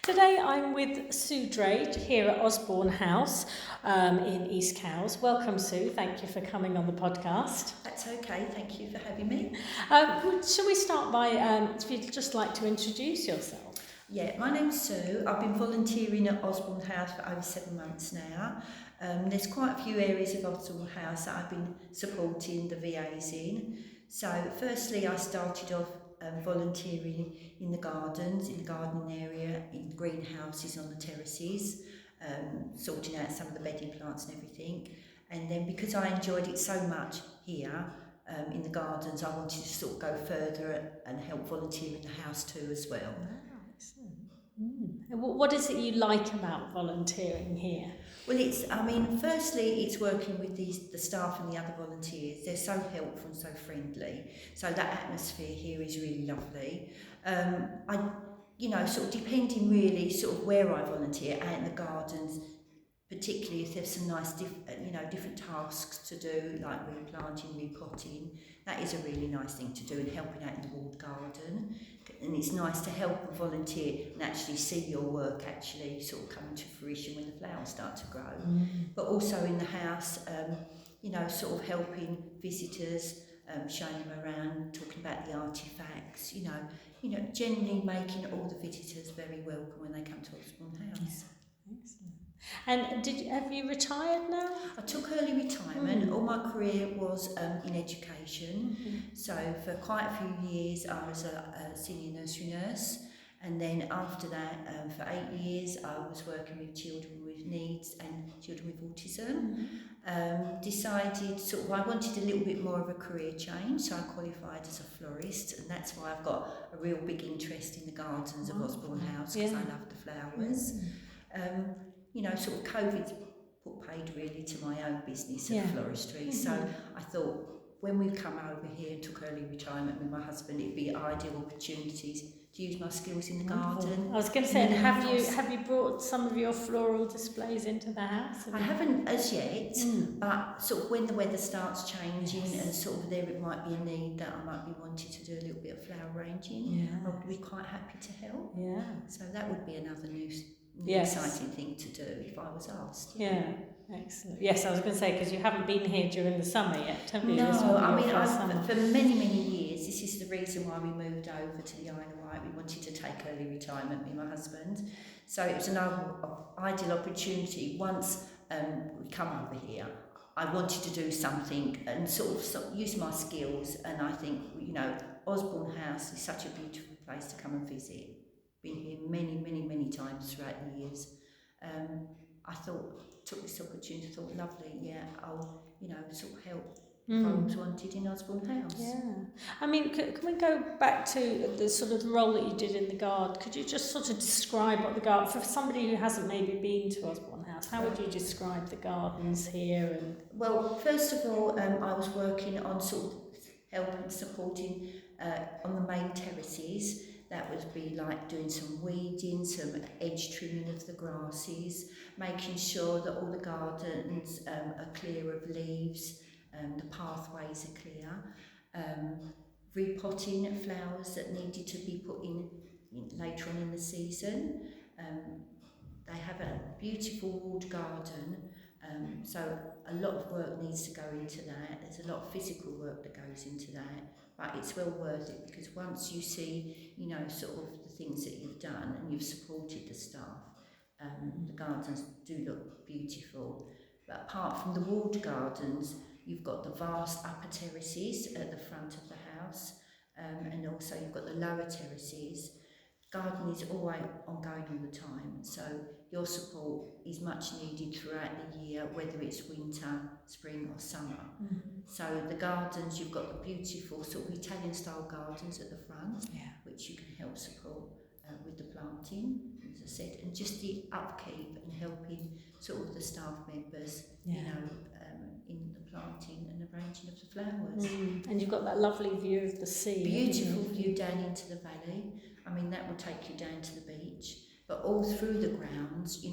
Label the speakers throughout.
Speaker 1: Today I'm with Sue Drage here at Osborne House in East Cowes. Welcome, Sue. Thank you for coming on the podcast.
Speaker 2: That's okay. Thank you for having me.
Speaker 1: Shall we start by, if you'd just like to introduce yourself?
Speaker 2: Yeah, my name's Sue. I've been volunteering at Osborne House for over 7 months now. There's quite a few areas of Osborne House that I've been supporting the VAs in. So firstly, I started off volunteering in the gardens, in the gardening area, in greenhouses on the terraces, sorting out some of the bedding plants and everything. And then because I enjoyed it so much here, in the gardens, I wanted to sort of go further and help volunteer in the house too as well.
Speaker 1: Wow, excellent. And what is it you like about volunteering here?
Speaker 2: Well, firstly, it's working with the staff and the other volunteers. They're so helpful and so friendly. So that atmosphere here is really lovely. Sort of depending really sort of where I volunteer, out in the gardens, particularly if there's some nice different tasks to do, like replanting, repotting. That is a really nice thing to do, and helping out in the walled garden. And it's nice to help and volunteer and actually see your work actually sort of coming to fruition when the flowers start to grow. But also in the house, sort of helping visitors, showing them around, talking about the artefacts, generally making all the visitors very welcome when they come to Osborne House.
Speaker 1: Yeah. Excellent. And have you retired now?
Speaker 2: I took early retirement. All my career was in education. So for quite a few years I was a senior nursery nurse, and then after that for 8 years I was working with children with needs and children with autism. Decided sort of I wanted a little bit more of a career change, so I qualified as a florist, and that's why I've got a real big interest in the gardens of Osborne House, because I love the flowers. Sort of COVID put paid really to my own business of floristry. So I thought when we've come over here and took early retirement with my husband, it'd be ideal opportunities to use my skills in the garden.
Speaker 1: I was going to say, have you brought some of your floral displays into the house?
Speaker 2: I haven't as yet, but sort of when the weather starts changing and sort of there it might be a need that I might be wanting to do a little bit of flower arranging, I would be quite happy to help.
Speaker 1: Yeah.
Speaker 2: So that would be another new exciting thing to do if I was asked.
Speaker 1: Yeah, excellent. Yes, I was going to say, because you haven't been here during the summer yet, have you?
Speaker 2: No, for many, many years, this is the reason why we moved over to the Isle of Wight. We wanted to take early retirement, me and my husband. So it was an ideal opportunity. Once we come over here, I wanted to do something and sort of use my skills, and I think, Osborne House is such a beautiful place to come and visit. Been here many, many, many times throughout the years. I took this opportunity, thought, lovely, I'll, sort of help if I was wanted in Osborne House.
Speaker 1: Yeah. I mean, can we go back to the sort of role that you did in the garden? Could you just sort of describe what the garden, for somebody who hasn't maybe been to Osborne House, how would you describe the gardens here?
Speaker 2: Well, first of all, I was working on sort of helping, supporting on the main terraces. That would be like doing some weeding, some edge trimming of the grasses, making sure that all the gardens are clear of leaves, the pathways are clear, repotting flowers that needed to be put in later on in the season. They have a beautiful walled garden, so a lot of work needs to go into that. There's a lot of physical work that goes into that, but it's well worth it, because once you see, sort of the things that you've done and you've supported the staff, the gardens do look beautiful. But apart from the walled gardens, you've got the vast upper terraces at the front of the house, and also you've got the lower terraces. Gardening is always ongoing all the time, so your support is much needed throughout the year, whether it's winter, spring or summer. So the gardens, you've got the beautiful sort of Italian style gardens at the front, which you can help support with the planting, as I said, and just the upkeep and helping sort of the staff members, in the planting and arranging of the flowers.
Speaker 1: And you've got that lovely view of the sea.
Speaker 2: Beautiful view down into the valley. I mean, that will take you down to the beach, but all through the grounds,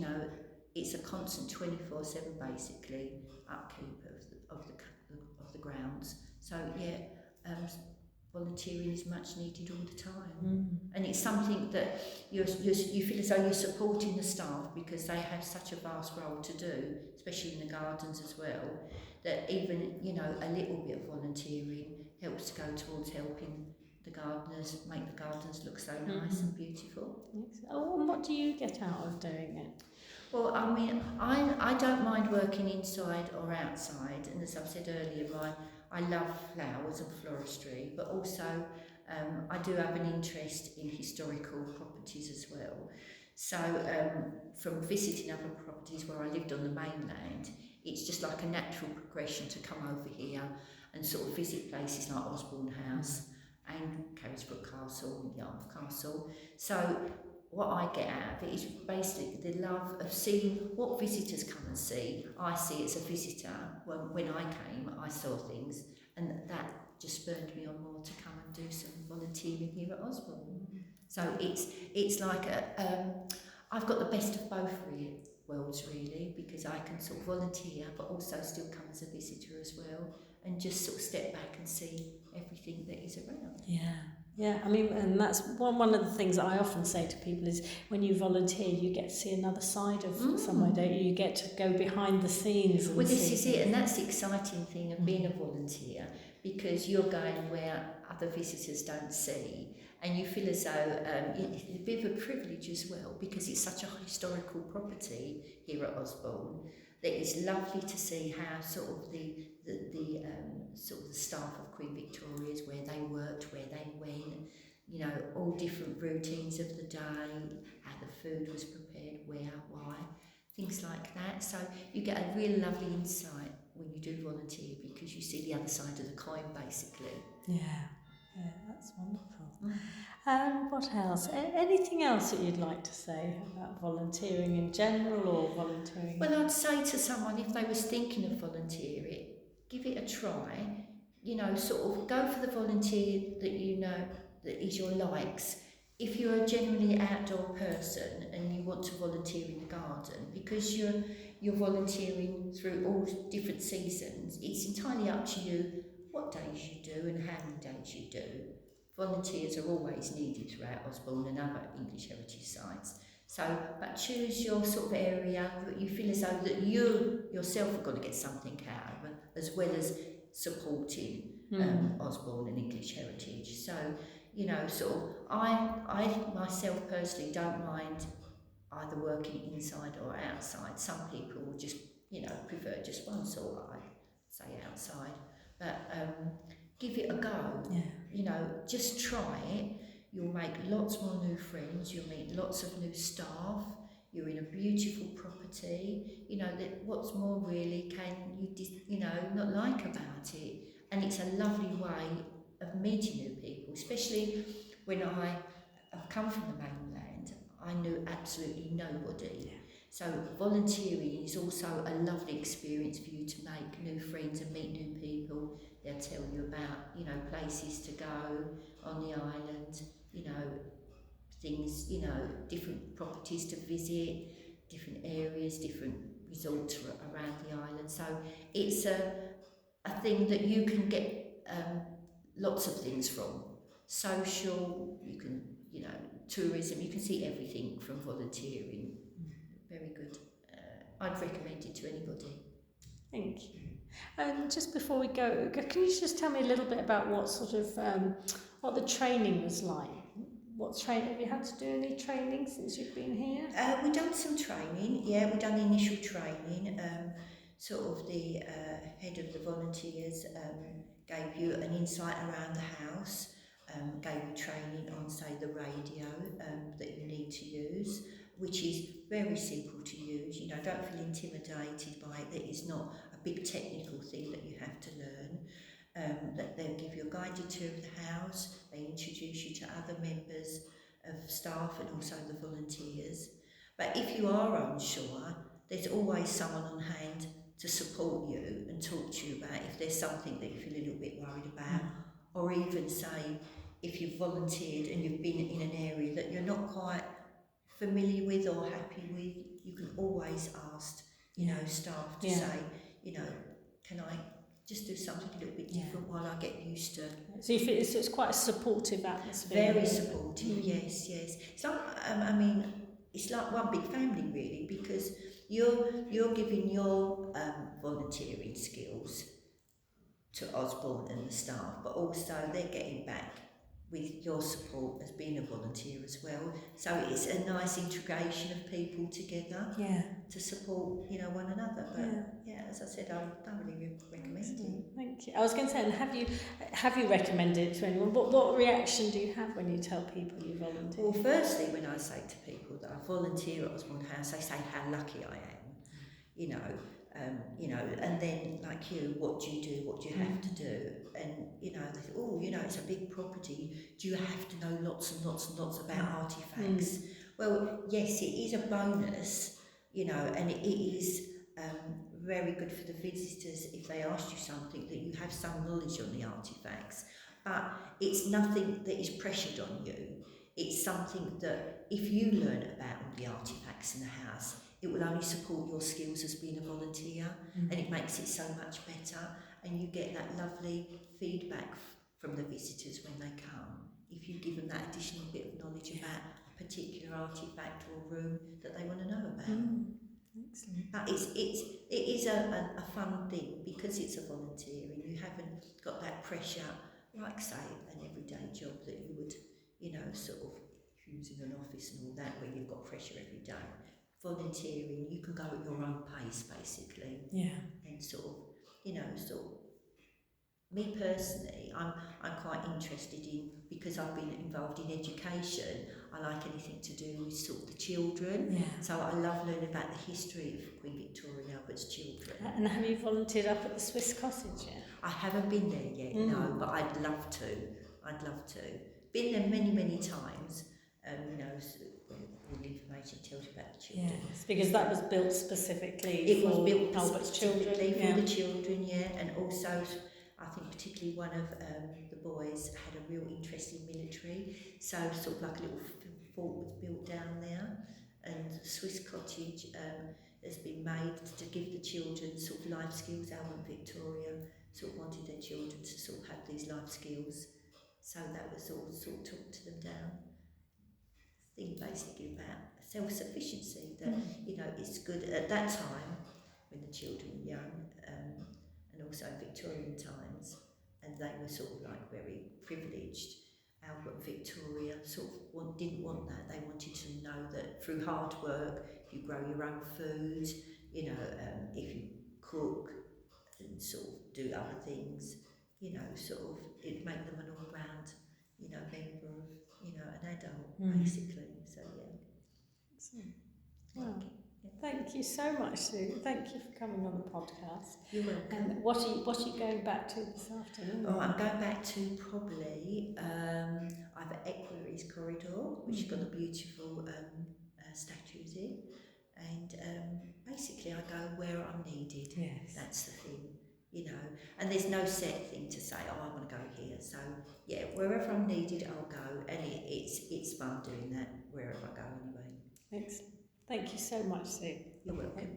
Speaker 2: it's a constant 24/7 basically upkeep of the grounds. So volunteering is much needed all the time. And it's something that you feel as though you're supporting the staff because they have such a vast role to do, especially in the gardens as well, that even, you know, a little bit of volunteering helps to go towards helping the gardeners make the gardens look so nice and beautiful.
Speaker 1: Oh, and what do you get out of doing it?
Speaker 2: Well, I mean, I don't mind working inside or outside, and as I've said earlier, I love flowers and floristry, but also I do have an interest in historical properties as well. So from visiting other properties where I lived on the mainland, it's just like a natural progression to come over here and sort of visit places like Osborne House and Carisbrooke Castle and Yarmouth Castle. So what I get out of it is basically the love of seeing what visitors come and see. I see as a visitor, when I came, I saw things, and that just spurred me on more to come and do some volunteering here at Osborne. So it's like I've got the best of both worlds really, because I can sort of volunteer but also still come as a visitor as well, and just sort of step back and see everything that is around.
Speaker 1: Yeah, I mean, and that's one of the things that I often say to people is when you volunteer, you get to see another side of somewhere, don't you? You get to go behind the scenes.
Speaker 2: Well, this is it, and that's the exciting thing of being a volunteer, because you're going where other visitors don't see, and you feel as though it's a bit of a privilege as well, because it's such a historical property here at Osborne that it's lovely to see how sort of the sort of the staff of Queen Victoria's, where they worked, where they went, you know, all different routines of the day, how the food was prepared, where, why, things like that. So you get a real lovely insight when you do volunteer, because you see the other side of the coin, basically.
Speaker 1: Yeah, that's wonderful. And what else? Anything else that you'd like to say about volunteering in general, or volunteering?
Speaker 2: Well, I'd say to someone, if they was thinking of volunteering, give it a try. You know, sort of go for the volunteer that you know that is your likes. If you're a generally outdoor person and you want to volunteer in the garden, because you're volunteering through all different seasons, it's entirely up to you what days you do and how many days you do. Volunteers are always needed throughout Osborne and other English heritage sites. So, but choose your sort of area that you feel as though that you yourself are going to get something out of it, as well as supporting Osborne and English heritage. So, you know, sort of, I myself personally don't mind either working inside or outside. Some people will just, you know, prefer just one sort, I say outside. But give it a go.
Speaker 1: Yeah.
Speaker 2: You know, just try it. You'll make lots more new friends. You'll meet lots of new staff. You're in a beautiful property. You know, that what's more really can you not like about it? And it's a lovely way of meeting new people, especially when I have come from the mainland. I knew absolutely nobody.
Speaker 1: Yeah.
Speaker 2: So volunteering is also a lovely experience for you to make new friends and meet new people. They'll tell you about, you know, places to go on the island, you know, things, you know, different properties to visit, different areas, different resorts around the island. So it's a thing that you can get lots of things from. Social, you can, you know, tourism, you can see everything from volunteering. Very good. I'd recommend it to anybody.
Speaker 1: Thank you. And just before we go, can you just tell me a little bit about what sort of what the training was like? Have you had to do any training since you've been here?
Speaker 2: We've done some training. Yeah, we've done the initial training. Sort of the head of the volunteers gave you an insight around the house. Gave you training on, say, the radio that you need to use, which is very simple to use. You know, don't feel intimidated by it. That is not a big technical thing that you have to learn. That they'll give you a guided tour of the house. They introduce you to other members of staff and also the volunteers. But if you are unsure, there's always someone on hand to support you and talk to you about if there's something that you feel a little bit worried about, or even say if you've volunteered and you've been in an area that you're not quite familiar with or happy with, you can always ask, you know, staff to say, you know, can I just do something a little bit different while I get used to.
Speaker 1: So you feel it's quite a supportive atmosphere?
Speaker 2: Very supportive, yes. It's like, it's like one big family really, because you're giving your volunteering skills to Osborne and the staff, but also they're getting back with your support as being a volunteer as well. So it's a nice integration of people together to support, one another. But as I said, I thoroughly recommend it.
Speaker 1: Thank you. I was going to say, and have you recommended it to anyone? What reaction do you have when you tell people you volunteer?
Speaker 2: Well, firstly, when I say to people that I volunteer at Osborne House, they say how lucky I am, and then like you, what do you do? What do you have to do? And they say, it's a big property. Do you have to know lots and lots and lots about artifacts? Well, yes, it is a bonus, and it is very good for the visitors if they ask you something that you have some knowledge on the artifacts. But it's nothing that is pressured on you. It's something that if you learn about all the artifacts in the house, it will only support your skills as being a volunteer, and it makes it so much better, and you get that lovely feedback from the visitors when they come. If you give them that additional bit of knowledge about a particular artifact or room that they want to know about.
Speaker 1: Excellent.
Speaker 2: But it is a fun thing because it's a volunteer and you haven't got that pressure, like say an everyday job that you would, sort of use in an office and all that, where you've got pressure every day. Volunteering, you can go at your own pace basically. And sort of, me personally, I'm quite interested in, because I've been involved in education, I like anything to do with sort of the children. So I love learning about the history of Queen Victoria and Albert's children.
Speaker 1: And have you volunteered up at the Swiss Cottage yet?
Speaker 2: I haven't been there yet, no, but I'd love to. Been there many, many times, all the information tells you about the children.
Speaker 1: Yes, because that was built specifically
Speaker 2: It
Speaker 1: for
Speaker 2: was built
Speaker 1: Albert's children.
Speaker 2: For the children, and also I think particularly one of the boys had a real interest in military, so sort of like a little fort was built down there, and the Swiss Cottage has been made to give the children sort of life skills. Albert and Victoria sort of wanted their children to sort of have these life skills, so that was all sort of taught to them down. Thing basically about self-sufficiency, that it's good at that time when the children were young, and also in Victorian times, and they were sort of like very privileged. Albert and Victoria sort of didn't want that. They wanted to know that through hard work, if you grow your own food, if you cook and sort of do other things, sort of it make them an all-round, member of, an adult, basically. So
Speaker 1: Excellent. Well, thank you so much, Sue. Thank you for coming on the podcast.
Speaker 2: You're welcome.
Speaker 1: And what are you going back to this afternoon?
Speaker 2: Oh, I'm going back to probably either Equerries Corridor, which has got the beautiful statues in, and basically I go where I'm needed.
Speaker 1: Yes.
Speaker 2: That's the thing. And there's no set thing to say, I want to go here. So wherever I'm needed, I'll go, and it's fun doing that wherever I go anyway.
Speaker 1: Excellent. Thank you so much, Sue.
Speaker 2: You're welcome.